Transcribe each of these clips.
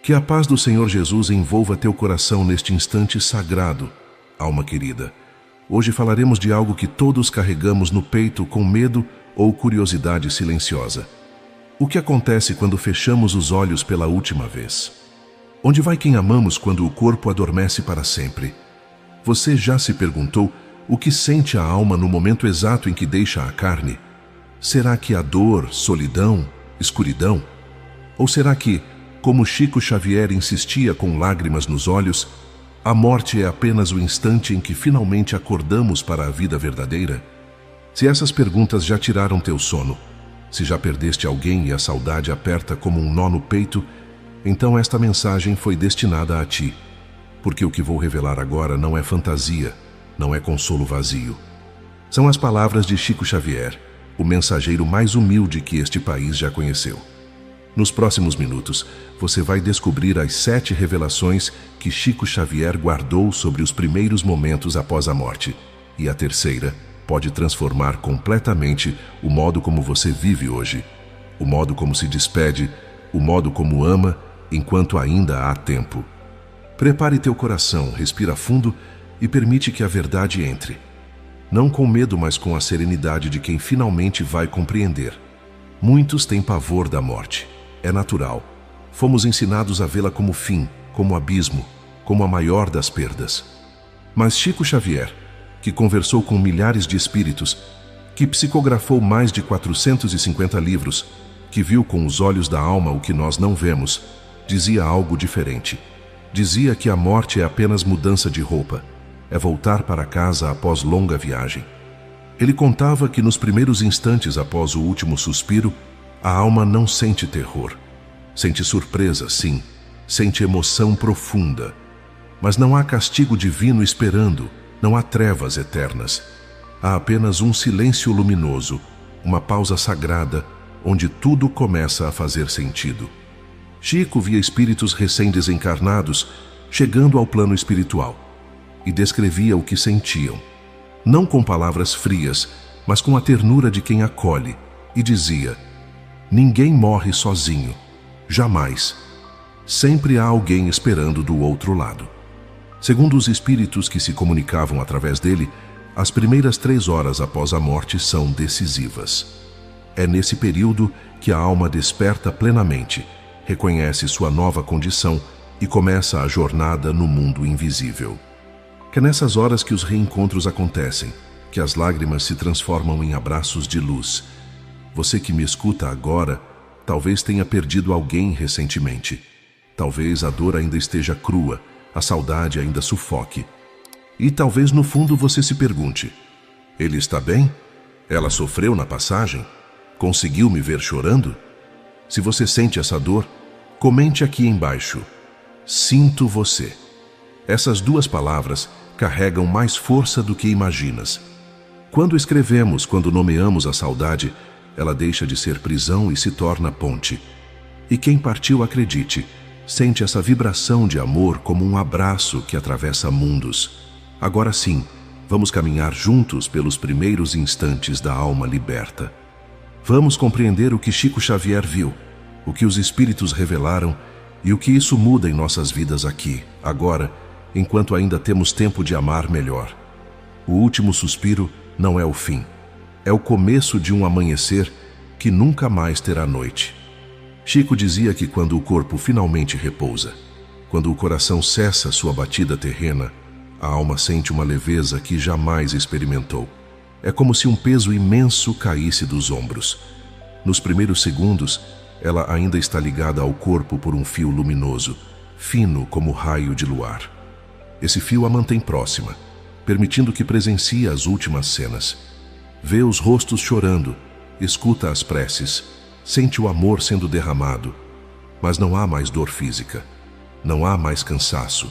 Que a paz do Senhor Jesus envolva teu coração neste instante sagrado, alma querida. Hoje falaremos de algo que todos carregamos no peito com medo ou curiosidade silenciosa. O que acontece quando fechamos os olhos pela última vez? Onde vai quem amamos quando o corpo adormece para sempre? Você já se perguntou o que sente a alma no momento exato em que deixa a carne? Será que a dor, solidão, escuridão? Ou será que, como Chico Xavier insistia com lágrimas nos olhos, a morte é apenas o instante em que finalmente acordamos para a vida verdadeira? Se essas perguntas já tiraram teu sono, se já perdeste alguém e a saudade aperta como um nó no peito, então esta mensagem foi destinada a ti, porque o que vou revelar agora não é fantasia, não é consolo vazio. São as palavras de Chico Xavier, o mensageiro mais humilde que este país já conheceu. Nos próximos minutos, você vai descobrir as 7 revelações que Chico Xavier guardou sobre os primeiros momentos após a morte, e a terceira pode transformar completamente o modo como você vive hoje, o modo como se despede, o modo como ama, enquanto ainda há tempo. Prepare teu coração, respira fundo e permite que a verdade entre. Não com medo, mas com a serenidade de quem finalmente vai compreender. Muitos têm pavor da morte. É natural. Fomos ensinados a vê-la como fim, como abismo, como a maior das perdas. Mas Chico Xavier, que conversou com milhares de espíritos, que psicografou mais de 450 livros, que viu com os olhos da alma o que nós não vemos, dizia algo diferente. Dizia que a morte é apenas mudança de roupa, é voltar para casa após longa viagem. Ele contava que nos primeiros instantes após o último suspiro, a alma não sente terror. Sente surpresa, sim, sente emoção profunda. Mas não há castigo divino esperando, não há trevas eternas. Há apenas um silêncio luminoso, uma pausa sagrada, onde tudo começa a fazer sentido. Chico via espíritos recém-desencarnados chegando ao plano espiritual e descrevia o que sentiam, não com palavras frias, mas com a ternura de quem acolhe, e dizia: ninguém morre sozinho, jamais. Sempre há alguém esperando do outro lado. Segundo os espíritos que se comunicavam através dele, as primeiras 3 horas após a morte são decisivas. É nesse período que a alma desperta plenamente, reconhece sua nova condição e começa a jornada no mundo invisível. É nessas horas que os reencontros acontecem, que as lágrimas se transformam em abraços de luz. Você que me escuta agora, talvez tenha perdido alguém recentemente. Talvez a dor ainda esteja crua, a saudade ainda sufoque. E talvez no fundo você se pergunte: ele está bem? Ela sofreu na passagem? Conseguiu me ver chorando? Se você sente essa dor, comente aqui embaixo: sinto você. Essas 2 palavras carregam mais força do que imaginas. Quando escrevemos, quando nomeamos a saudade, ela deixa de ser prisão e se torna ponte. E quem partiu, acredite, sente essa vibração de amor como um abraço que atravessa mundos. Agora sim, vamos caminhar juntos pelos primeiros instantes da alma liberta. Vamos compreender o que Chico Xavier viu, o que os espíritos revelaram e o que isso muda em nossas vidas aqui, agora, enquanto ainda temos tempo de amar melhor. O último suspiro não é o fim. É o começo de um amanhecer que nunca mais terá noite. Chico dizia que quando o corpo finalmente repousa, quando o coração cessa sua batida terrena, a alma sente uma leveza que jamais experimentou. É como se um peso imenso caísse dos ombros. Nos primeiros segundos, ela ainda está ligada ao corpo por um fio luminoso, fino como raio de luar. Esse fio a mantém próxima, permitindo que presencie as últimas cenas. Vê os rostos chorando, escuta as preces, sente o amor sendo derramado. Mas não há mais dor física, não há mais cansaço.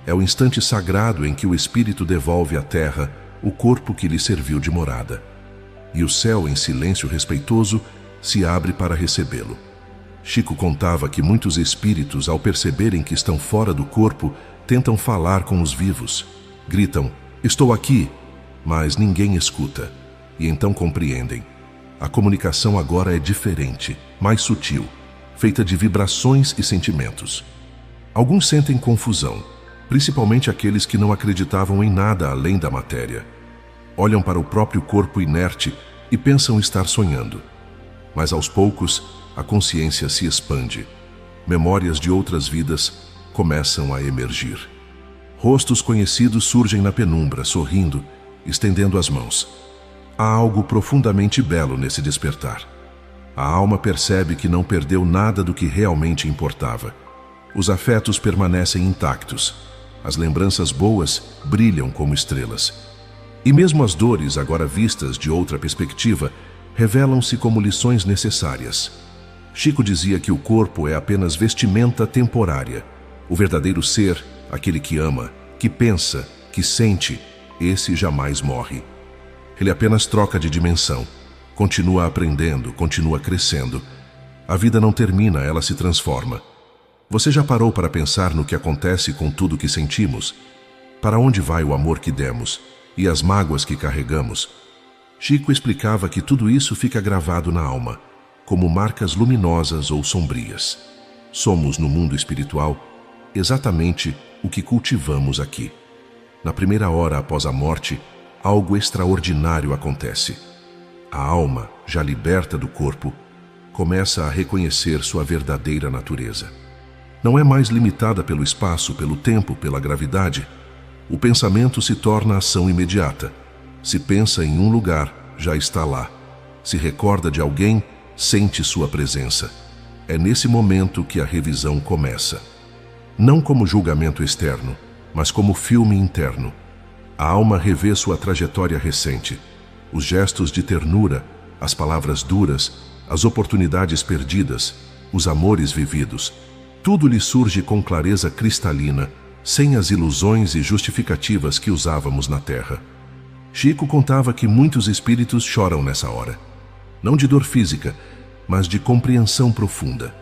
É o instante sagrado em que o espírito devolve à terra o corpo que lhe serviu de morada. E o céu, em silêncio respeitoso, se abre para recebê-lo. Chico contava que muitos espíritos, ao perceberem que estão fora do corpo, tentam falar com os vivos. Gritam: estou aqui, mas ninguém escuta. E então compreendem. A comunicação agora é diferente, mais sutil, feita de vibrações e sentimentos. Alguns sentem confusão, principalmente aqueles que não acreditavam em nada além da matéria. Olham para o próprio corpo inerte e pensam estar sonhando. Mas aos poucos, a consciência se expande. Memórias de outras vidas começam a emergir. Rostos conhecidos surgem na penumbra, sorrindo, estendendo as mãos. Há algo profundamente belo nesse despertar. A alma percebe que não perdeu nada do que realmente importava. Os afetos permanecem intactos. As lembranças boas brilham como estrelas. E mesmo as dores, agora vistas de outra perspectiva, revelam-se como lições necessárias. Chico dizia que o corpo é apenas vestimenta temporária. O verdadeiro ser, aquele que ama, que pensa, que sente, esse jamais morre. Ele apenas troca de dimensão. Continua aprendendo, continua crescendo. A vida não termina, ela se transforma. Você já parou para pensar no que acontece com tudo que sentimos? Para onde vai o amor que demos e as mágoas que carregamos? Chico explicava que tudo isso fica gravado na alma, como marcas luminosas ou sombrias. Somos, no mundo espiritual, exatamente o que cultivamos aqui. Na primeira hora após a morte, algo extraordinário acontece. A alma, já liberta do corpo, começa a reconhecer sua verdadeira natureza. Não é mais limitada pelo espaço, pelo tempo, pela gravidade. O pensamento se torna ação imediata. Se pensa em um lugar, já está lá. Se recorda de alguém, sente sua presença. É nesse momento que a revisão começa. Não como julgamento externo, mas como filme interno. A alma revê sua trajetória recente. Os gestos de ternura, as palavras duras, as oportunidades perdidas, os amores vividos. Tudo lhe surge com clareza cristalina, sem as ilusões e justificativas que usávamos na Terra. Chico contava que muitos espíritos choram nessa hora. Não de dor física, mas de compreensão profunda.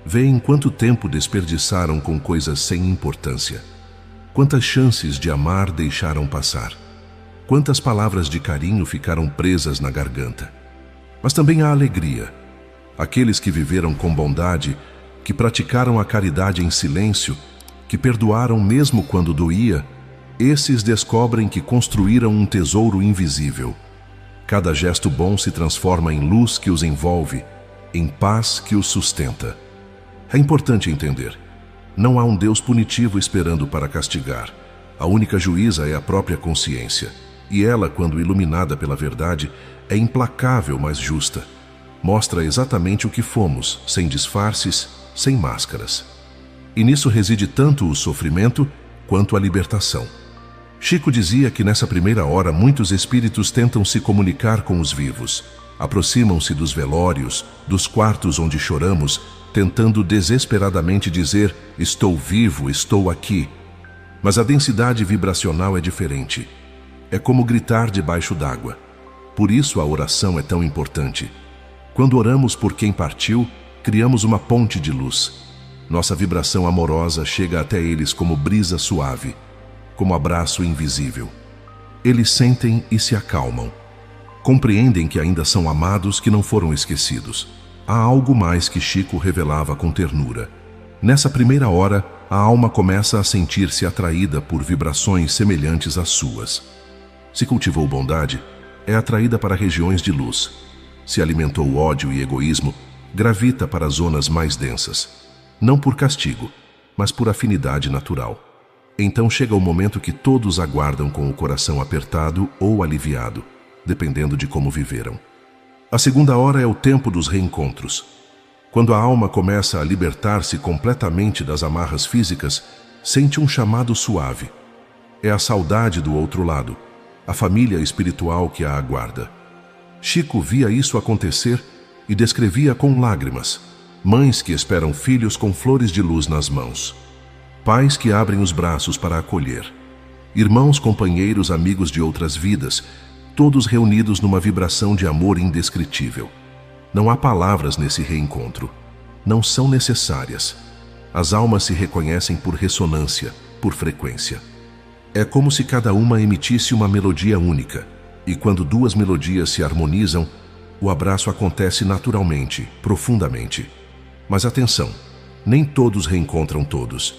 Veem quanto tempo desperdiçaram com coisas sem importância. Quantas chances de amar deixaram passar. Quantas palavras de carinho ficaram presas na garganta. Mas também há alegria. Aqueles que viveram com bondade, que praticaram a caridade em silêncio, que perdoaram mesmo quando doía, esses descobrem que construíram um tesouro invisível. Cada gesto bom se transforma em luz que os envolve, em paz que os sustenta. É importante entender, não há um Deus punitivo esperando para castigar. A única juíza é a própria consciência. E ela, quando iluminada pela verdade, é implacável, mas justa. Mostra exatamente o que fomos, sem disfarces, sem máscaras. E nisso reside tanto o sofrimento quanto a libertação. Chico dizia que nessa primeira hora muitos espíritos tentam se comunicar com os vivos. Aproximam-se dos velórios, dos quartos onde choramos, tentando desesperadamente dizer: estou vivo, estou aqui. Mas a densidade vibracional é diferente. É como gritar debaixo d'água. Por isso a oração é tão importante. Quando oramos por quem partiu, criamos uma ponte de luz. Nossa vibração amorosa chega até eles como brisa suave, como abraço invisível. Eles sentem e se acalmam. Compreendem que ainda são amados, que não foram esquecidos. Há algo mais que Chico revelava com ternura. Nessa primeira hora, a alma começa a sentir-se atraída por vibrações semelhantes às suas. Se cultivou bondade, é atraída para regiões de luz. Se alimentou ódio e egoísmo, gravita para zonas mais densas. Não por castigo, mas por afinidade natural. Então chega o momento que todos aguardam com o coração apertado ou aliviado, dependendo de como viveram. A segunda hora é o tempo dos reencontros. Quando a alma começa a libertar-se completamente das amarras físicas, sente um chamado suave. É a saudade do outro lado, a família espiritual que a aguarda. Chico via isso acontecer e descrevia com lágrimas. Mães que esperam filhos com flores de luz nas mãos. Pais que abrem os braços para acolher. Irmãos, companheiros, amigos de outras vidas, todos reunidos numa vibração de amor indescritível. Não há palavras nesse reencontro. Não são necessárias. As almas se reconhecem por ressonância, por frequência. É como se cada uma emitisse uma melodia única, e quando duas melodias se harmonizam, o abraço acontece naturalmente, profundamente. Mas atenção, nem todos reencontram todos.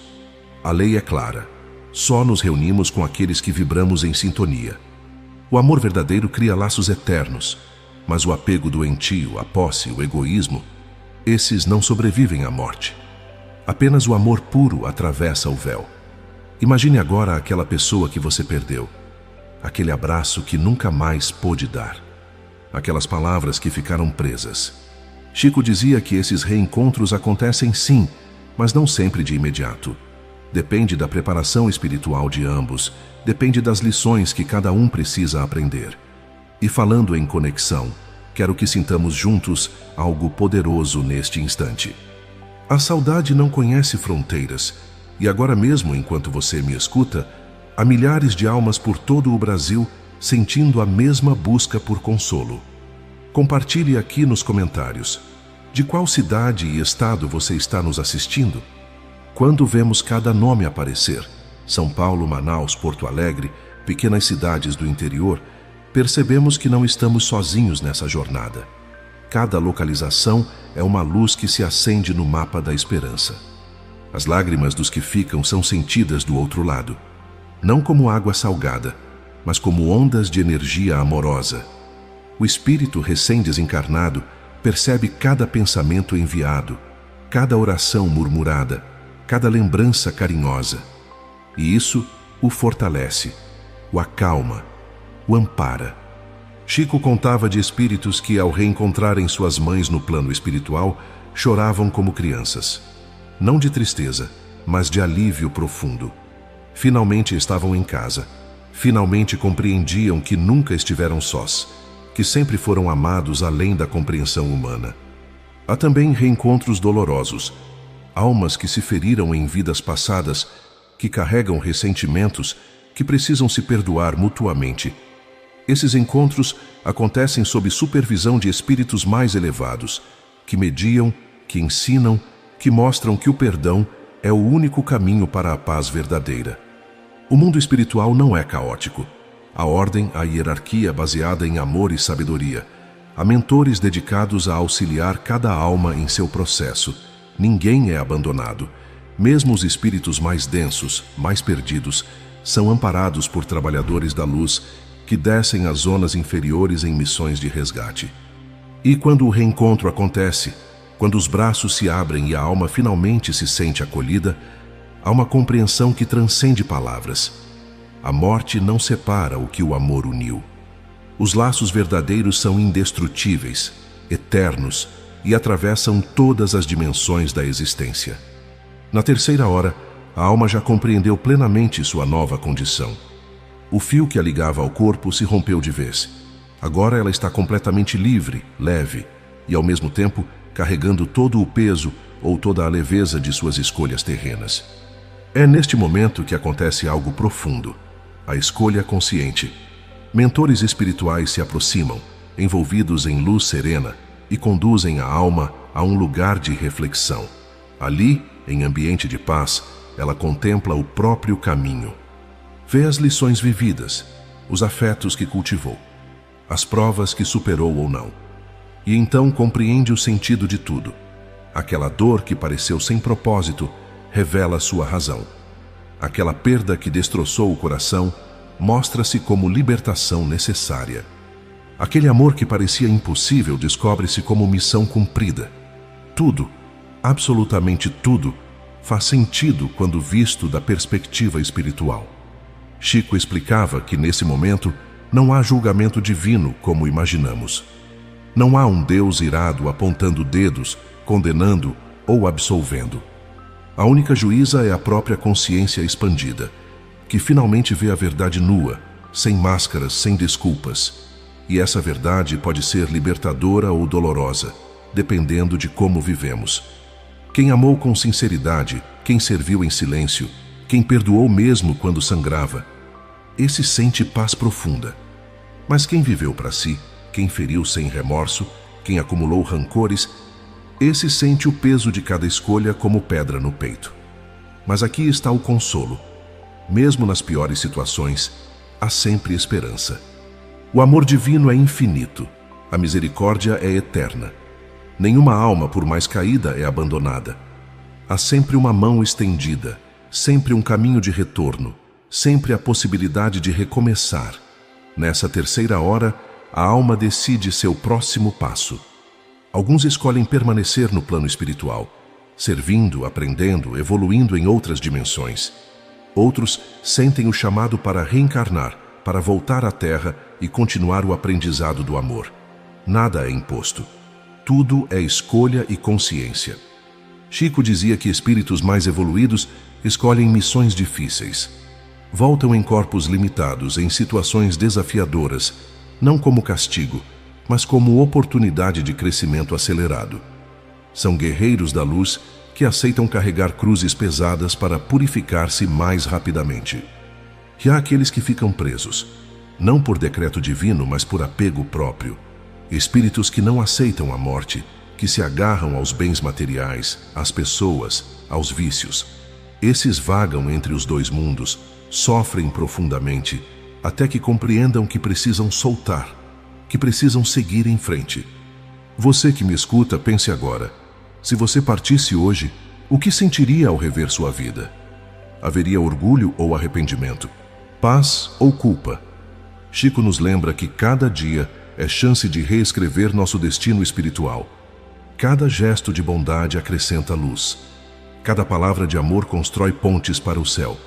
A lei é clara. Só nos reunimos com aqueles que vibramos em sintonia. O amor verdadeiro cria laços eternos, mas o apego doentio, a posse, o egoísmo, esses não sobrevivem à morte. Apenas o amor puro atravessa o véu. Imagine agora aquela pessoa que você perdeu, aquele abraço que nunca mais pôde dar, aquelas palavras que ficaram presas. Chico dizia que esses reencontros acontecem sim, mas não sempre de imediato. Depende da preparação espiritual de ambos, depende das lições que cada um precisa aprender. E falando em conexão, quero que sintamos juntos algo poderoso neste instante. A saudade não conhece fronteiras, e agora mesmo, enquanto você me escuta, há milhares de almas por todo o Brasil sentindo a mesma busca por consolo. Compartilhe aqui nos comentários. De qual cidade e estado você está nos assistindo? Quando vemos cada nome aparecer, São Paulo, Manaus, Porto Alegre, pequenas cidades do interior, percebemos que não estamos sozinhos nessa jornada. Cada localização é uma luz que se acende no mapa da esperança. As lágrimas dos que ficam são sentidas do outro lado, não como água salgada, mas como ondas de energia amorosa. O espírito recém-desencarnado percebe cada pensamento enviado, cada oração murmurada, cada lembrança carinhosa. E isso o fortalece, o acalma, o ampara. Chico contava de espíritos que, ao reencontrarem suas mães no plano espiritual, choravam como crianças. Não de tristeza, mas de alívio profundo. Finalmente estavam em casa. Finalmente compreendiam que nunca estiveram sós, que sempre foram amados além da compreensão humana. Há também reencontros dolorosos. Almas que se feriram em vidas passadas, que carregam ressentimentos, que precisam se perdoar mutuamente. Esses encontros acontecem sob supervisão de espíritos mais elevados, que mediam, que ensinam, que mostram que o perdão é o único caminho para a paz verdadeira. O mundo espiritual não é caótico. Há ordem, há hierarquia baseada em amor e sabedoria. Há mentores dedicados a auxiliar cada alma em seu processo. Ninguém é abandonado. Mesmo os espíritos mais densos, mais perdidos, são amparados por trabalhadores da luz que descem às zonas inferiores em missões de resgate. E quando o reencontro acontece, quando os braços se abrem e a alma finalmente se sente acolhida, há uma compreensão que transcende palavras. A morte não separa o que o amor uniu. Os laços verdadeiros são indestrutíveis, eternos e atravessam todas as dimensões da existência. Na terceira hora, a alma já compreendeu plenamente sua nova condição. O fio que a ligava ao corpo se rompeu de vez. Agora ela está completamente livre, leve e, ao mesmo tempo, carregando todo o peso ou toda a leveza de suas escolhas terrenas. É neste momento que acontece algo profundo, a escolha consciente. Mentores espirituais se aproximam, envolvidos em luz serena, e conduzem a alma a um lugar de reflexão. Ali, em ambiente de paz, ela contempla o próprio caminho. Vê as lições vividas, os afetos que cultivou, as provas que superou ou não. E então compreende o sentido de tudo. Aquela dor que pareceu sem propósito revela sua razão. Aquela perda que destroçou o coração mostra-se como libertação necessária. Aquele amor que parecia impossível descobre-se como missão cumprida. Tudo, absolutamente tudo, faz sentido quando visto da perspectiva espiritual. Chico explicava que nesse momento não há julgamento divino como imaginamos. Não há um Deus irado apontando dedos, condenando ou absolvendo. A única juíza é a própria consciência expandida, que finalmente vê a verdade nua, sem máscaras, sem desculpas. E essa verdade pode ser libertadora ou dolorosa, dependendo de como vivemos. Quem amou com sinceridade, quem serviu em silêncio, quem perdoou mesmo quando sangrava, esse sente paz profunda. Mas quem viveu para si, quem feriu sem remorso, quem acumulou rancores, esse sente o peso de cada escolha como pedra no peito. Mas aqui está o consolo. Mesmo nas piores situações, há sempre esperança. O amor divino é infinito, a misericórdia é eterna. Nenhuma alma, por mais caída, é abandonada. Há sempre uma mão estendida, sempre um caminho de retorno, sempre a possibilidade de recomeçar. Nessa terceira hora, a alma decide seu próximo passo. Alguns escolhem permanecer no plano espiritual, servindo, aprendendo, evoluindo em outras dimensões. Outros sentem o chamado para reencarnar, para voltar à Terra e continuar o aprendizado do amor. Nada é imposto. Tudo é escolha e consciência. Chico dizia que espíritos mais evoluídos escolhem missões difíceis. Voltam em corpos limitados, em situações desafiadoras, não como castigo, mas como oportunidade de crescimento acelerado. São guerreiros da luz que aceitam carregar cruzes pesadas para purificar-se mais rapidamente. E há aqueles que ficam presos, não por decreto divino, mas por apego próprio. Espíritos que não aceitam a morte, que se agarram aos bens materiais, às pessoas, aos vícios. Esses vagam entre os dois mundos, sofrem profundamente, até que compreendam que precisam soltar, que precisam seguir em frente. Você que me escuta, pense agora. Se você partisse hoje, o que sentiria ao rever sua vida? Haveria orgulho ou arrependimento? Paz ou culpa? Chico nos lembra que cada dia é chance de reescrever nosso destino espiritual. Cada gesto de bondade acrescenta luz. Cada palavra de amor constrói pontes para o céu.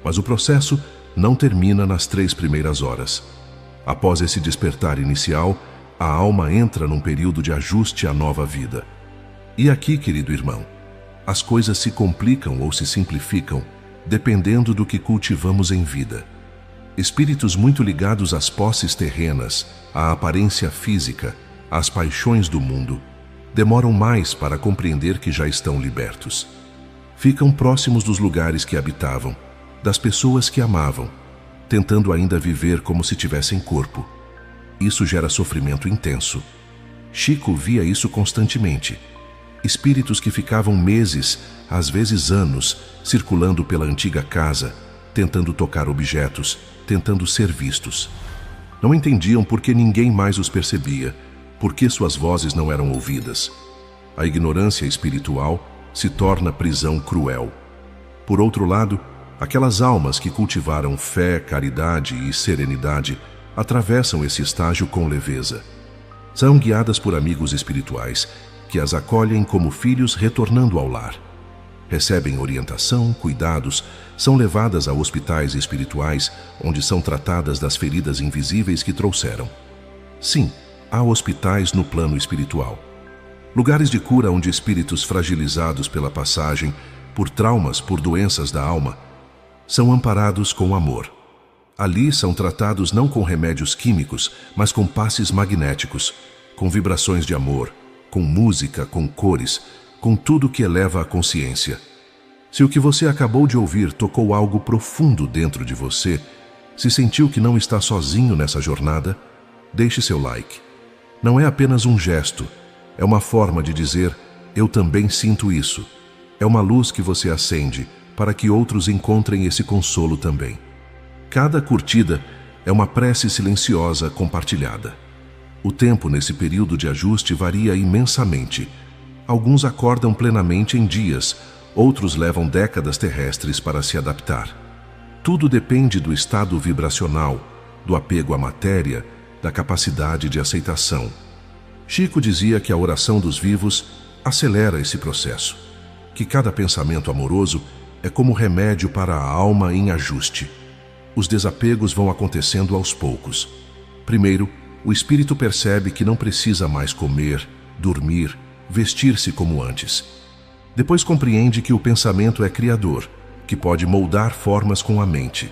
Mas o processo não termina nas 3 primeiras horas. Após esse despertar inicial, a alma entra num período de ajuste à nova vida. E aqui, querido irmão, as coisas se complicam ou se simplificam, dependendo do que cultivamos em vida. Espíritos muito ligados às posses terrenas, à aparência física, às paixões do mundo, demoram mais para compreender que já estão libertos. Ficam próximos dos lugares que habitavam, das pessoas que amavam, tentando ainda viver como se tivessem corpo. Isso gera sofrimento intenso. Chico via isso constantemente. Espíritos que ficavam meses, às vezes anos, circulando pela antiga casa, tentando tocar objetos, tentando ser vistos. Não entendiam por que ninguém mais os percebia, por que suas vozes não eram ouvidas. A ignorância espiritual se torna prisão cruel. Por outro lado, aquelas almas que cultivaram fé, caridade e serenidade atravessam esse estágio com leveza. São guiadas por amigos espirituais que as acolhem como filhos retornando ao lar. Recebem orientação, cuidados, são levadas a hospitais espirituais onde são tratadas das feridas invisíveis que trouxeram. Sim, há hospitais no plano espiritual. Lugares de cura onde espíritos fragilizados pela passagem, por traumas, por doenças da alma, são amparados com amor. Ali são tratados não com remédios químicos, mas com passes magnéticos, com vibrações de amor, com música, com cores, com tudo que eleva a consciência. Se o que você acabou de ouvir tocou algo profundo dentro de você, se sentiu que não está sozinho nessa jornada, deixe seu like. Não é apenas um gesto, é uma forma de dizer, eu também sinto isso. É uma luz que você acende para que outros encontrem esse consolo também. Cada curtida é uma prece silenciosa compartilhada. O tempo nesse período de ajuste varia imensamente. Alguns acordam plenamente em dias, outros levam décadas terrestres para se adaptar. Tudo depende do estado vibracional, do apego à matéria, da capacidade de aceitação. Chico dizia que a oração dos vivos acelera esse processo, que cada pensamento amoroso é como remédio para a alma em ajuste. Os desapegos vão acontecendo aos poucos. Primeiro, o espírito percebe que não precisa mais comer, dormir, vestir-se como antes. Depois compreende que o pensamento é criador, que pode moldar formas com a mente.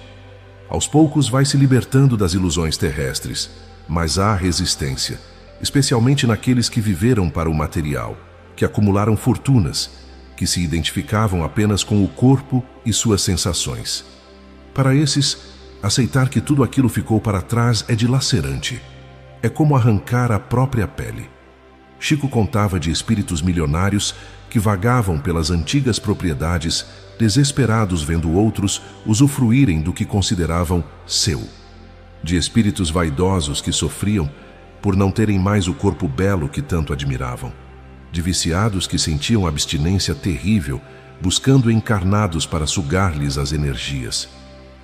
Aos poucos vai se libertando das ilusões terrestres, mas há resistência, especialmente naqueles que viveram para o material, que acumularam fortunas, que se identificavam apenas com o corpo e suas sensações. Para esses, aceitar que tudo aquilo ficou para trás é dilacerante. É como arrancar a própria pele. Chico contava de espíritos milionários que vagavam pelas antigas propriedades, desesperados vendo outros usufruírem do que consideravam seu. De espíritos vaidosos que sofriam por não terem mais o corpo belo que tanto admiravam. De viciados que sentiam abstinência terrível buscando encarnados para sugar-lhes as energias.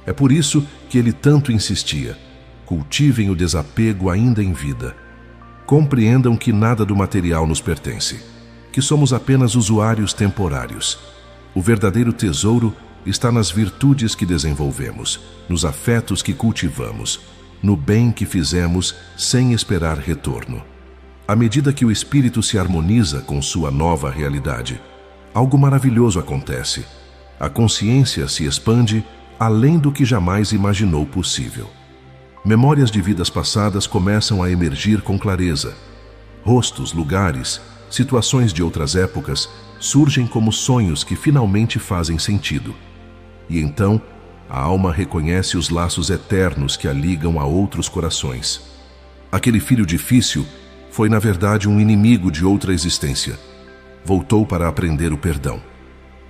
É por isso que ele tanto insistia: cultivem o desapego ainda em vida. Compreendam que nada do material nos pertence, que somos apenas usuários temporários. O verdadeiro tesouro está nas virtudes que desenvolvemos, nos afetos que cultivamos, no bem que fizemos sem esperar retorno. À medida que o espírito se harmoniza com sua nova realidade, algo maravilhoso acontece. A consciência se expande além do que jamais imaginou possível. Memórias de vidas passadas começam a emergir com clareza. Rostos, lugares, situações de outras épocas surgem como sonhos que finalmente fazem sentido. E então, a alma reconhece os laços eternos que a ligam a outros corações. Aquele filho difícil foi, na verdade, um inimigo de outra existência. Voltou para aprender o perdão.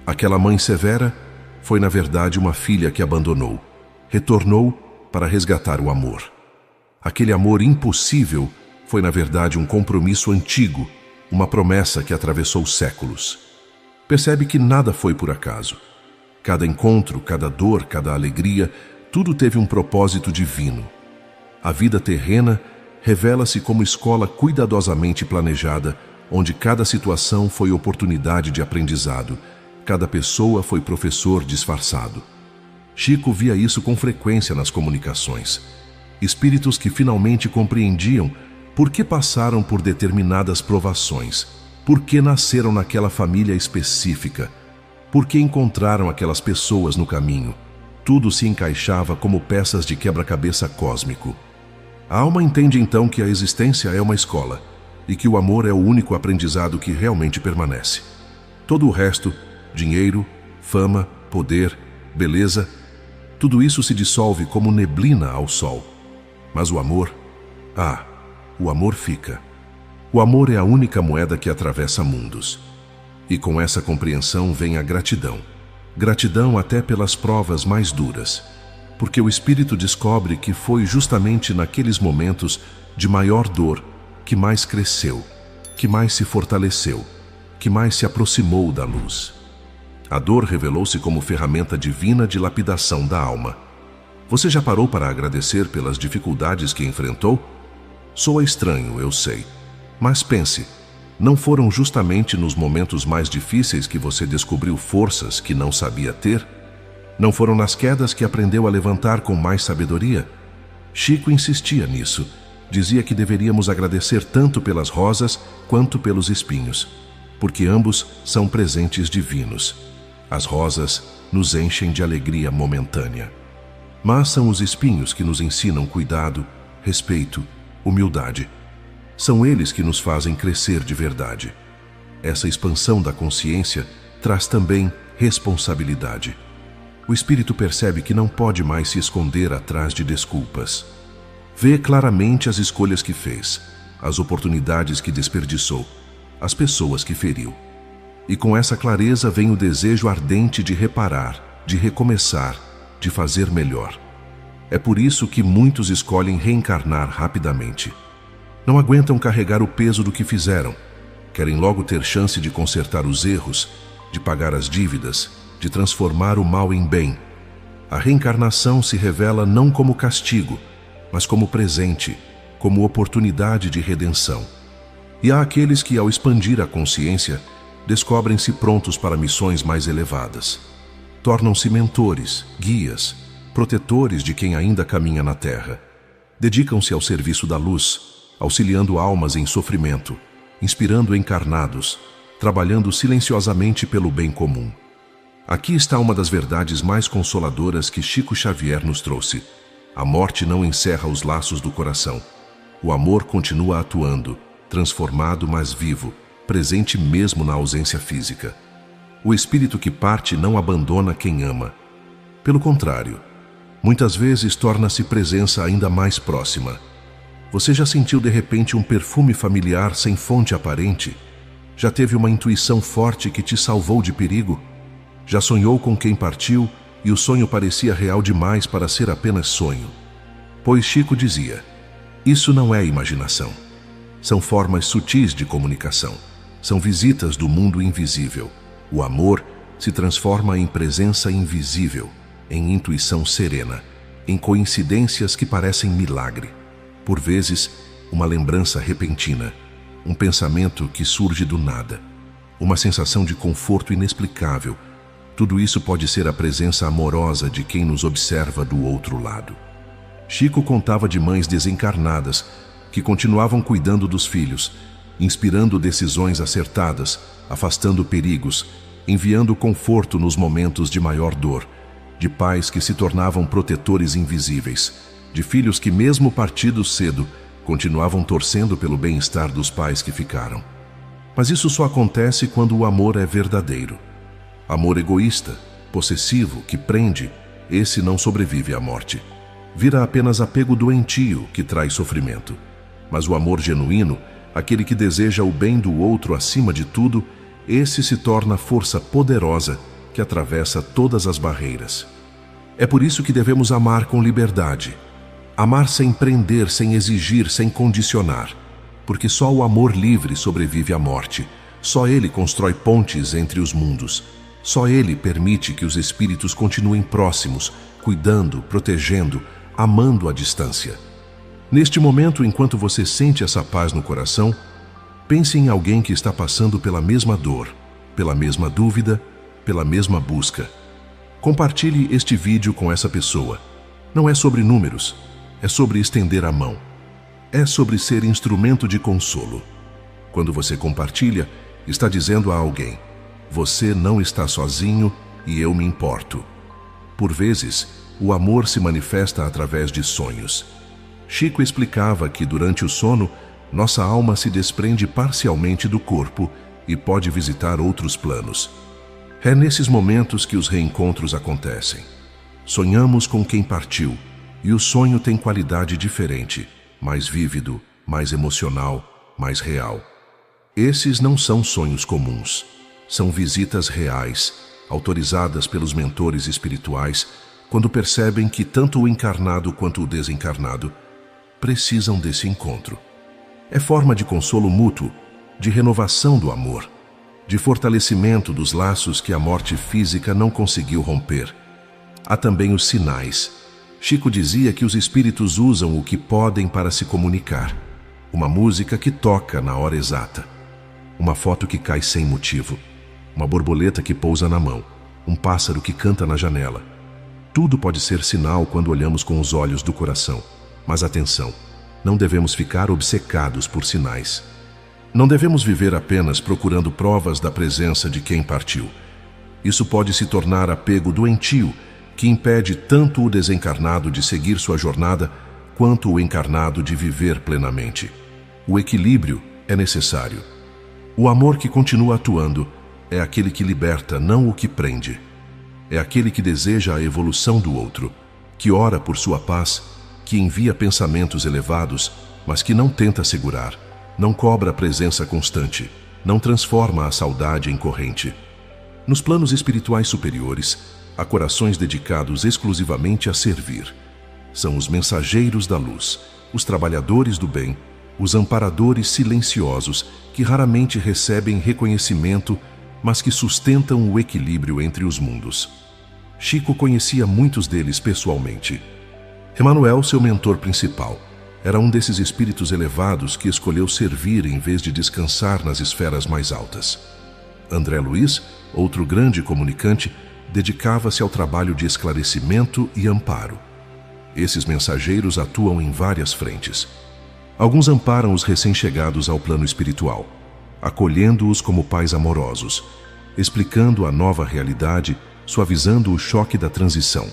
Aquela mãe severa foi, na verdade, uma filha que abandonou. Retornou para resgatar o amor. Aquele amor impossível foi, na verdade, um compromisso antigo, uma promessa que atravessou séculos. Percebe que nada foi por acaso. Cada encontro, cada dor, cada alegria, tudo teve um propósito divino. A vida terrena revela-se como escola cuidadosamente planejada, onde cada situação foi oportunidade de aprendizado, cada pessoa foi professor disfarçado. Chico via isso com frequência nas comunicações. Espíritos que finalmente compreendiam por que passaram por determinadas provações, por que nasceram naquela família específica, por que encontraram aquelas pessoas no caminho. Tudo se encaixava como peças de quebra-cabeça cósmico. A alma entende então que a existência é uma escola e que o amor é o único aprendizado que realmente permanece. Todo o resto, dinheiro, fama, poder, beleza, tudo isso se dissolve como neblina ao sol. Mas o amor, o amor fica. O amor é a única moeda que atravessa mundos. E com essa compreensão vem a gratidão. Gratidão até pelas provas mais duras. Porque o espírito descobre que foi justamente naqueles momentos de maior dor que mais cresceu, que mais se fortaleceu, que mais se aproximou da luz. A dor revelou-se como ferramenta divina de lapidação da alma. Você já parou para agradecer pelas dificuldades que enfrentou? Soa estranho, eu sei. Mas pense, não foram justamente nos momentos mais difíceis que você descobriu forças que não sabia ter? Não foram nas quedas que aprendeu a levantar com mais sabedoria? Chico insistia nisso. Dizia que deveríamos agradecer tanto pelas rosas quanto pelos espinhos, porque ambos são presentes divinos. As rosas nos enchem de alegria momentânea, mas são os espinhos que nos ensinam cuidado, respeito, humildade. São eles que nos fazem crescer de verdade. Essa expansão da consciência traz também responsabilidade. O espírito percebe que não pode mais se esconder atrás de desculpas. Vê claramente as escolhas que fez, as oportunidades que desperdiçou, as pessoas que feriu. E com essa clareza vem o desejo ardente de reparar, de recomeçar, de fazer melhor. É por isso que muitos escolhem reencarnar rapidamente. Não aguentam carregar o peso do que fizeram. Querem logo ter chance de consertar os erros, de pagar as dívidas, de transformar o mal em bem. A reencarnação se revela não como castigo, mas como presente, como oportunidade de redenção. E há aqueles que, ao expandir a consciência, descobrem-se prontos para missões mais elevadas. Tornam-se mentores, guias, protetores de quem ainda caminha na Terra. Dedicam-se ao serviço da luz, auxiliando almas em sofrimento, inspirando encarnados, trabalhando silenciosamente pelo bem comum. Aqui está uma das verdades mais consoladoras que Chico Xavier nos trouxe. A morte não encerra os laços do coração. O amor continua atuando, transformado, mas vivo, presente mesmo na ausência física. O espírito que parte não abandona quem ama. Pelo contrário, muitas vezes torna-se presença ainda mais próxima. Você já sentiu de repente um perfume familiar sem fonte aparente? Já teve uma intuição forte que te salvou de perigo? Já sonhou com quem partiu e o sonho parecia real demais para ser apenas sonho? Pois Chico dizia: isso não é imaginação. São formas sutis de comunicação. São visitas do mundo invisível. O amor se transforma em presença invisível, em intuição serena, em coincidências que parecem milagre. Por vezes, uma lembrança repentina, um pensamento que surge do nada, uma sensação de conforto inexplicável. Tudo isso pode ser a presença amorosa de quem nos observa do outro lado. Chico contava de mães desencarnadas que continuavam cuidando dos filhos, inspirando decisões acertadas, afastando perigos, enviando conforto nos momentos de maior dor, de pais que se tornavam protetores invisíveis, de filhos que, mesmo partidos cedo, continuavam torcendo pelo bem-estar dos pais que ficaram. Mas isso só acontece quando o amor é verdadeiro. Amor egoísta, possessivo, que prende, esse não sobrevive à morte. Vira apenas apego doentio que traz sofrimento. Mas o amor genuíno, aquele que deseja o bem do outro acima de tudo, esse se torna força poderosa que atravessa todas as barreiras. É por isso que devemos amar com liberdade. Amar sem prender, sem exigir, sem condicionar. Porque só o amor livre sobrevive à morte. Só ele constrói pontes entre os mundos. Só ele permite que os espíritos continuem próximos, cuidando, protegendo, amando à distância. Neste momento, enquanto você sente essa paz no coração, pense em alguém que está passando pela mesma dor, pela mesma dúvida, pela mesma busca. Compartilhe este vídeo com essa pessoa. Não é sobre números, é sobre estender a mão. É sobre ser instrumento de consolo. Quando você compartilha, está dizendo a alguém: você não está sozinho e eu me importo. Por vezes, o amor se manifesta através de sonhos. Chico explicava que durante o sono, nossa alma se desprende parcialmente do corpo e pode visitar outros planos. É nesses momentos que os reencontros acontecem. Sonhamos com quem partiu, e o sonho tem qualidade diferente, mais vívido, mais emocional, mais real. Esses não são sonhos comuns, são visitas reais, autorizadas pelos mentores espirituais, quando percebem que tanto o encarnado quanto o desencarnado precisam desse encontro. É forma de consolo mútuo, de renovação do amor, de fortalecimento dos laços que a morte física não conseguiu romper. Há também os sinais. Chico dizia que os espíritos usam o que podem para se comunicar. Uma música que toca na hora exata. Uma foto que cai sem motivo. Uma borboleta que pousa na mão. Um pássaro que canta na janela. Tudo pode ser sinal quando olhamos com os olhos do coração. Mas atenção, não devemos ficar obcecados por sinais. Não devemos viver apenas procurando provas da presença de quem partiu. Isso pode se tornar apego doentio, que impede tanto o desencarnado de seguir sua jornada, quanto o encarnado de viver plenamente. O equilíbrio é necessário. O amor que continua atuando é aquele que liberta, não o que prende. É aquele que deseja a evolução do outro, que ora por sua paz, que envia pensamentos elevados, mas que não tenta segurar, não cobra a presença constante, não transforma a saudade em corrente. Nos planos espirituais superiores, há corações dedicados exclusivamente a servir. São os mensageiros da luz, os trabalhadores do bem, os amparadores silenciosos que raramente recebem reconhecimento, mas que sustentam o equilíbrio entre os mundos. Chico conhecia muitos deles pessoalmente. Emmanuel, seu mentor principal, era um desses espíritos elevados que escolheu servir em vez de descansar nas esferas mais altas. André Luiz, outro grande comunicante, dedicava-se ao trabalho de esclarecimento e amparo. Esses mensageiros atuam em várias frentes. Alguns amparam os recém-chegados ao plano espiritual, acolhendo-os como pais amorosos, explicando a nova realidade, suavizando o choque da transição.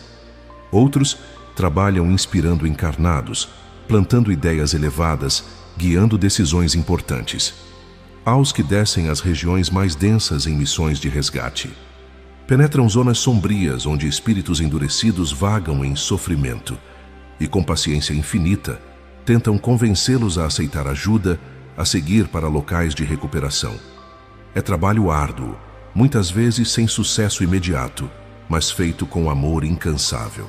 Outros trabalham inspirando encarnados, plantando ideias elevadas, guiando decisões importantes. Há os que descem às regiões mais densas em missões de resgate. Penetram zonas sombrias onde espíritos endurecidos vagam em sofrimento e, com paciência infinita, tentam convencê-los a aceitar ajuda, a seguir para locais de recuperação. É trabalho árduo, muitas vezes sem sucesso imediato, mas feito com amor incansável.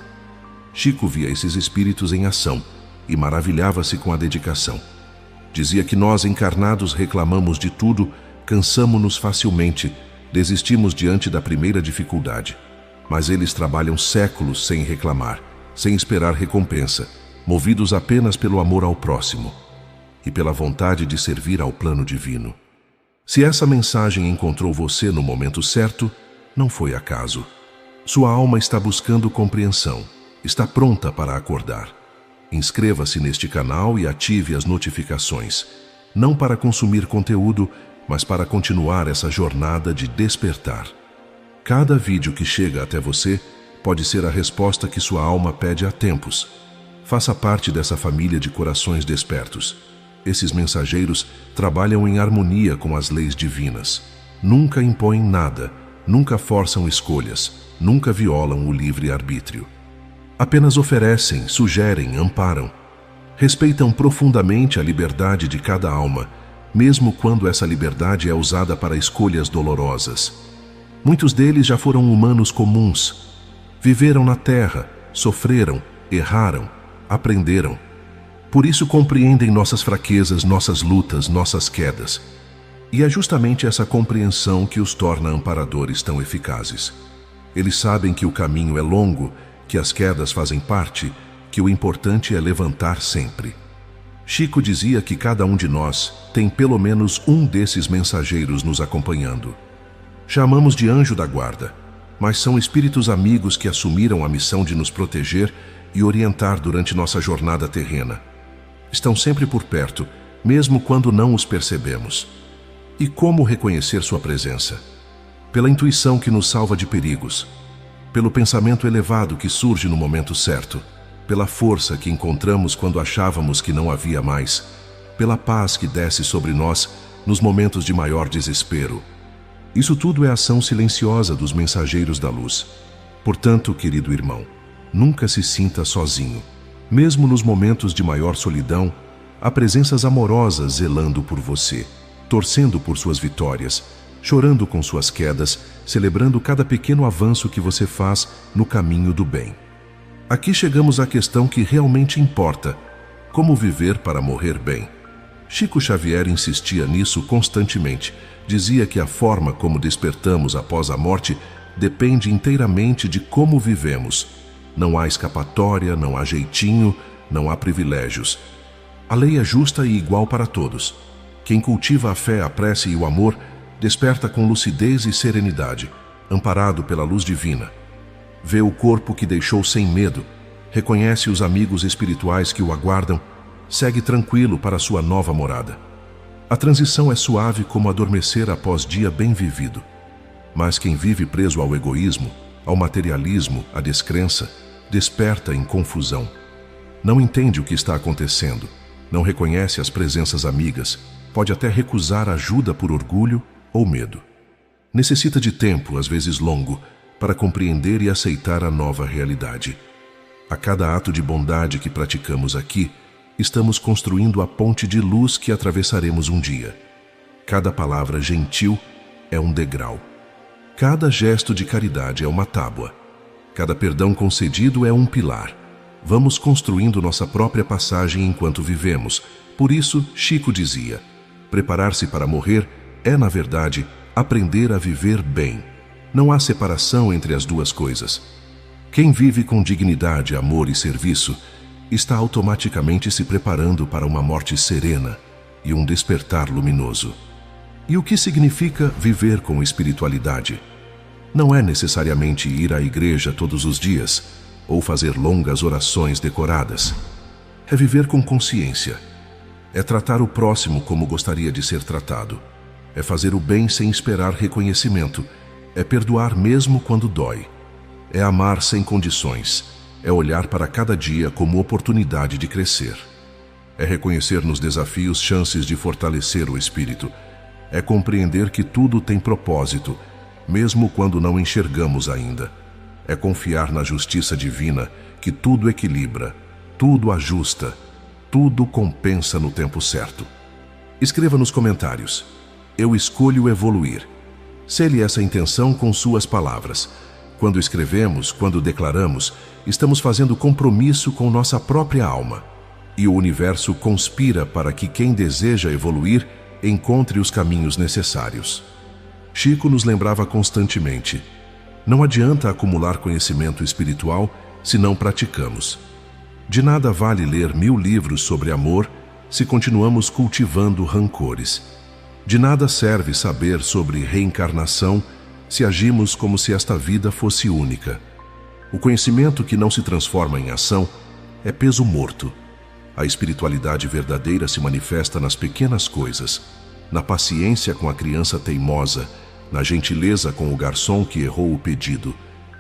Chico via esses espíritos em ação e maravilhava-se com a dedicação. Dizia que nós, encarnados, reclamamos de tudo, cansamo-nos facilmente Desistimos diante da primeira dificuldade, mas eles trabalham séculos sem reclamar, sem esperar recompensa, movidos apenas pelo amor ao próximo e pela vontade de servir ao plano divino. Se essa mensagem encontrou você no momento certo, não foi acaso. Sua alma está buscando compreensão, está pronta para acordar. Inscreva-se neste canal e ative as notificações, não para consumir conteúdo, mas para continuar essa jornada de despertar. Cada vídeo que chega até você pode ser a resposta que sua alma pede há tempos. Faça parte dessa família de corações despertos. Esses mensageiros trabalham em harmonia com as leis divinas. Nunca impõem nada, nunca forçam escolhas, nunca violam o livre-arbítrio. Apenas oferecem, sugerem, amparam. Respeitam profundamente a liberdade de cada alma, mesmo quando essa liberdade é usada para escolhas dolorosas. Muitos deles já foram humanos comuns. Viveram na terra, sofreram, erraram, aprenderam. Por isso compreendem nossas fraquezas, nossas lutas, nossas quedas. E é justamente essa compreensão que os torna amparadores tão eficazes. Eles sabem que o caminho é longo, que as quedas fazem parte, que o importante é levantar sempre. Chico dizia que cada um de nós tem pelo menos um desses mensageiros nos acompanhando. Chamamos de anjo da guarda, mas são espíritos amigos que assumiram a missão de nos proteger e orientar durante nossa jornada terrena. Estão sempre por perto, mesmo quando não os percebemos. E como reconhecer sua presença? Pela intuição que nos salva de perigos, pelo pensamento elevado que surge no momento certo, pela força que encontramos quando achávamos que não havia mais, pela paz que desce sobre nós nos momentos de maior desespero. Isso tudo é ação silenciosa dos mensageiros da luz. Portanto, querido irmão, nunca se sinta sozinho. Mesmo nos momentos de maior solidão, há presenças amorosas zelando por você, torcendo por suas vitórias, chorando com suas quedas, celebrando cada pequeno avanço que você faz no caminho do bem. Aqui chegamos à questão que realmente importa: como viver para morrer bem? Chico Xavier insistia nisso constantemente. Dizia que a forma como despertamos após a morte depende inteiramente de como vivemos. Não há escapatória, não há jeitinho, não há privilégios. A lei é justa e igual para todos. Quem cultiva a fé, a prece e o amor desperta com lucidez e serenidade, amparado pela luz divina. Vê o corpo que deixou sem medo, reconhece os amigos espirituais que o aguardam, segue tranquilo para sua nova morada. A transição é suave como adormecer após dia bem vivido. Mas quem vive preso ao egoísmo, ao materialismo, à descrença, desperta em confusão. Não entende o que está acontecendo, não reconhece as presenças amigas, pode até recusar ajuda por orgulho ou medo. Necessita de tempo, às vezes longo, para compreender e aceitar a nova realidade. A cada ato de bondade que praticamos aqui, estamos construindo a ponte de luz que atravessaremos um dia. Cada palavra gentil é um degrau. Cada gesto de caridade é uma tábua. Cada perdão concedido é um pilar. Vamos construindo nossa própria passagem enquanto vivemos. Por isso, Chico dizia: preparar-se para morrer é, na verdade, aprender a viver bem. Não há separação entre as duas coisas. Quem vive com dignidade, amor e serviço está automaticamente se preparando para uma morte serena e um despertar luminoso. E o que significa viver com espiritualidade? Não é necessariamente ir à igreja todos os dias ou fazer longas orações decoradas. É viver com consciência. É tratar o próximo como gostaria de ser tratado. É fazer o bem sem esperar reconhecimento. É perdoar mesmo quando dói. É amar sem condições. É olhar para cada dia como oportunidade de crescer. É reconhecer nos desafios chances de fortalecer o espírito. É compreender que tudo tem propósito, mesmo quando não enxergamos ainda. É confiar na justiça divina, que tudo equilibra, tudo ajusta, tudo compensa no tempo certo. Escreva nos comentários: eu escolho evoluir. Sele essa intenção com suas palavras. Quando escrevemos, quando declaramos, estamos fazendo compromisso com nossa própria alma. E o universo conspira para que quem deseja evoluir encontre os caminhos necessários. Chico nos lembrava constantemente: não adianta acumular conhecimento espiritual se não praticamos. De nada vale ler 1000 livros sobre amor se continuamos cultivando rancores. De nada serve saber sobre reencarnação se agimos como se esta vida fosse única. O conhecimento que não se transforma em ação é peso morto. A espiritualidade verdadeira se manifesta nas pequenas coisas, na paciência com a criança teimosa, na gentileza com o garçom que errou o pedido,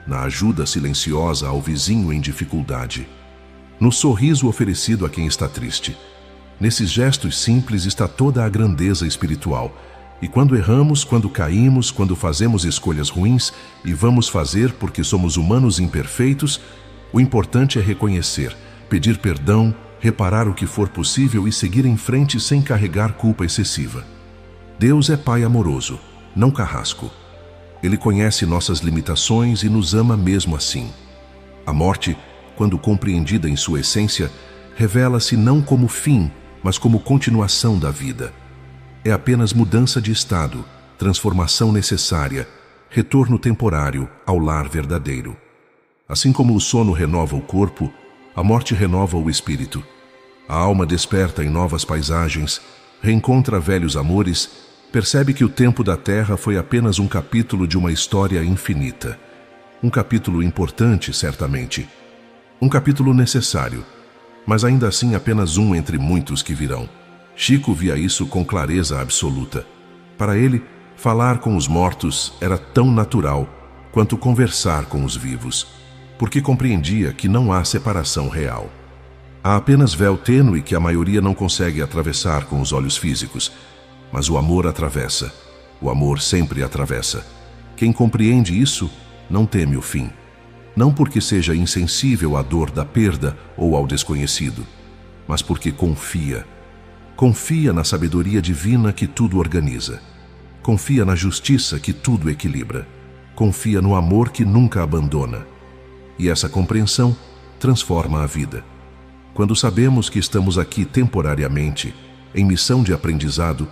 na ajuda silenciosa ao vizinho em dificuldade, no sorriso oferecido a quem está triste. Nesses gestos simples está toda a grandeza espiritual. E quando erramos, quando caímos, quando fazemos escolhas ruins, e vamos fazer porque somos humanos imperfeitos, o importante é reconhecer, pedir perdão, reparar o que for possível e seguir em frente sem carregar culpa excessiva. Deus é Pai amoroso, não carrasco. Ele conhece nossas limitações e nos ama mesmo assim. A morte, quando compreendida em sua essência, revela-se não como fim, mas como continuação da vida. É apenas mudança de estado, transformação necessária, retorno temporário ao lar verdadeiro. Assim como o sono renova o corpo, a morte renova o espírito. A alma desperta em novas paisagens, reencontra velhos amores, percebe que o tempo da terra foi apenas um capítulo de uma história infinita. Um capítulo importante, certamente. Um capítulo necessário, mas ainda assim apenas um entre muitos que virão. Chico via isso com clareza absoluta. Para ele, falar com os mortos era tão natural quanto conversar com os vivos, porque compreendia que não há separação real. Há apenas véu tênue que a maioria não consegue atravessar com os olhos físicos, mas o amor atravessa. O amor sempre atravessa. Quem compreende isso não teme o fim. Não porque seja insensível à dor da perda ou ao desconhecido, mas porque confia. Confia na sabedoria divina que tudo organiza. Confia na justiça que tudo equilibra. Confia no amor que nunca abandona. E essa compreensão transforma a vida. Quando sabemos que estamos aqui temporariamente, em missão de aprendizado,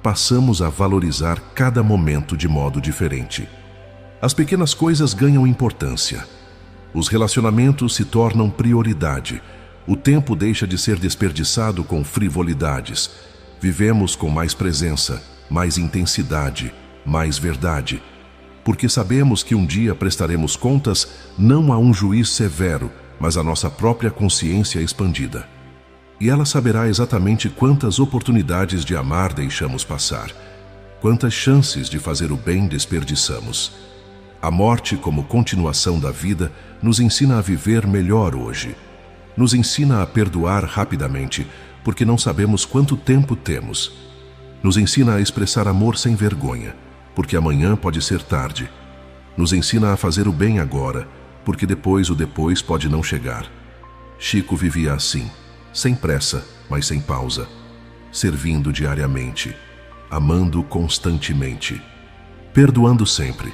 passamos a valorizar cada momento de modo diferente. As pequenas coisas ganham importância. Os relacionamentos se tornam prioridade. O tempo deixa de ser desperdiçado com frivolidades. Vivemos com mais presença, mais intensidade, mais verdade. Porque sabemos que um dia prestaremos contas não a um juiz severo, mas à nossa própria consciência expandida. E ela saberá exatamente quantas oportunidades de amar deixamos passar, quantas chances de fazer o bem desperdiçamos. A morte, como continuação da vida, nos ensina a viver melhor hoje. Nos ensina a perdoar rapidamente, porque não sabemos quanto tempo temos. Nos ensina a expressar amor sem vergonha, porque amanhã pode ser tarde. Nos ensina a fazer o bem agora, porque depois o depois pode não chegar. Chico vivia assim, sem pressa, mas sem pausa, servindo diariamente, amando constantemente, perdoando sempre.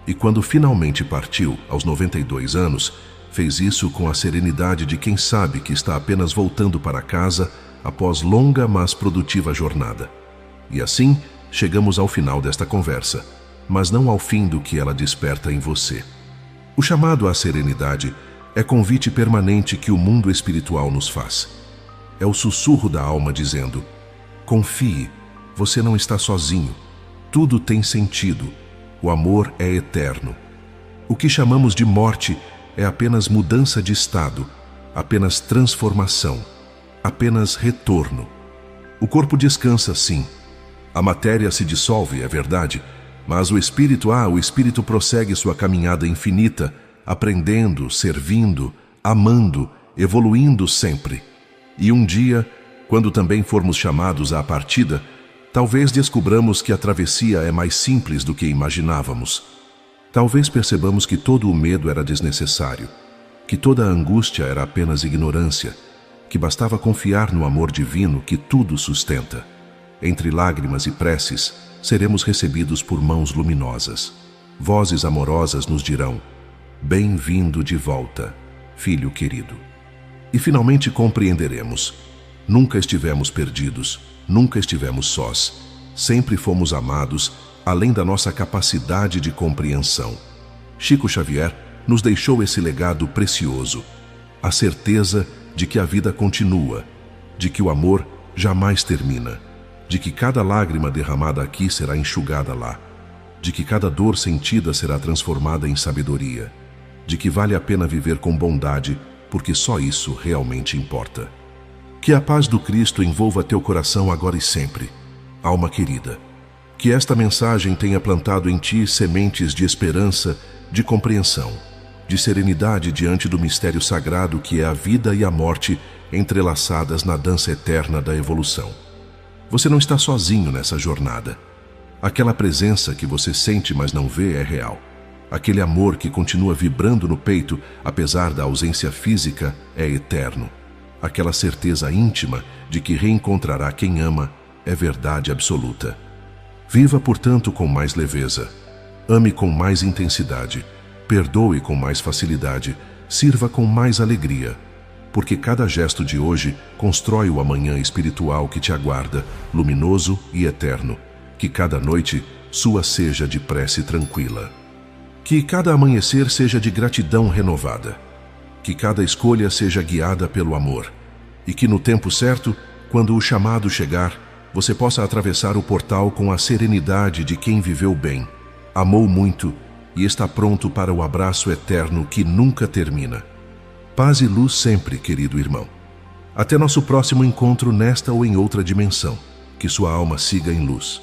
E quando finalmente partiu, aos 92 anos, fez isso com a serenidade de quem sabe que está apenas voltando para casa após longa, mas produtiva jornada. E assim, chegamos ao final desta conversa, mas não ao fim do que ela desperta em você. O chamado à serenidade é convite permanente que o mundo espiritual nos faz. É o sussurro da alma dizendo: confie, você não está sozinho, tudo tem sentido. O amor é eterno. O que chamamos de morte é apenas mudança de estado, apenas transformação, apenas retorno. O corpo descansa, sim. A matéria se dissolve, é verdade, mas o espírito prossegue sua caminhada infinita, aprendendo, servindo, amando, evoluindo sempre. E um dia, quando também formos chamados à partida, talvez descubramos que a travessia é mais simples do que imaginávamos. Talvez percebamos que todo o medo era desnecessário, que toda a angústia era apenas ignorância, que bastava confiar no amor divino que tudo sustenta. Entre lágrimas e preces, seremos recebidos por mãos luminosas. Vozes amorosas nos dirão: bem-vindo de volta, filho querido. E finalmente compreenderemos: nunca estivemos perdidos, nunca estivemos sós, sempre fomos amados além da nossa capacidade de compreensão. Chico Xavier nos deixou esse legado precioso, a certeza de que a vida continua, de que o amor jamais termina, de que cada lágrima derramada aqui será enxugada lá, de que cada dor sentida será transformada em sabedoria, de que vale a pena viver com bondade, porque só isso realmente importa. Que a paz do Cristo envolva teu coração agora e sempre, alma querida. Que esta mensagem tenha plantado em ti sementes de esperança, de compreensão, de serenidade diante do mistério sagrado que é a vida e a morte entrelaçadas na dança eterna da evolução. Você não está sozinho nessa jornada. Aquela presença que você sente mas não vê é real. Aquele amor que continua vibrando no peito, apesar da ausência física, é eterno. Aquela certeza íntima de que reencontrará quem ama é verdade absoluta. Viva, portanto, com mais leveza. Ame com mais intensidade. Perdoe com mais facilidade. Sirva com mais alegria. Porque cada gesto de hoje constrói o amanhã espiritual que te aguarda, luminoso e eterno. Que cada noite sua seja de prece tranquila. Que cada amanhecer seja de gratidão renovada. Que cada escolha seja guiada pelo amor. E que no tempo certo, quando o chamado chegar, você possa atravessar o portal com a serenidade de quem viveu bem, amou muito e está pronto para o abraço eterno que nunca termina. Paz e luz sempre, querido irmão. Até nosso próximo encontro nesta ou em outra dimensão. Que sua alma siga em luz.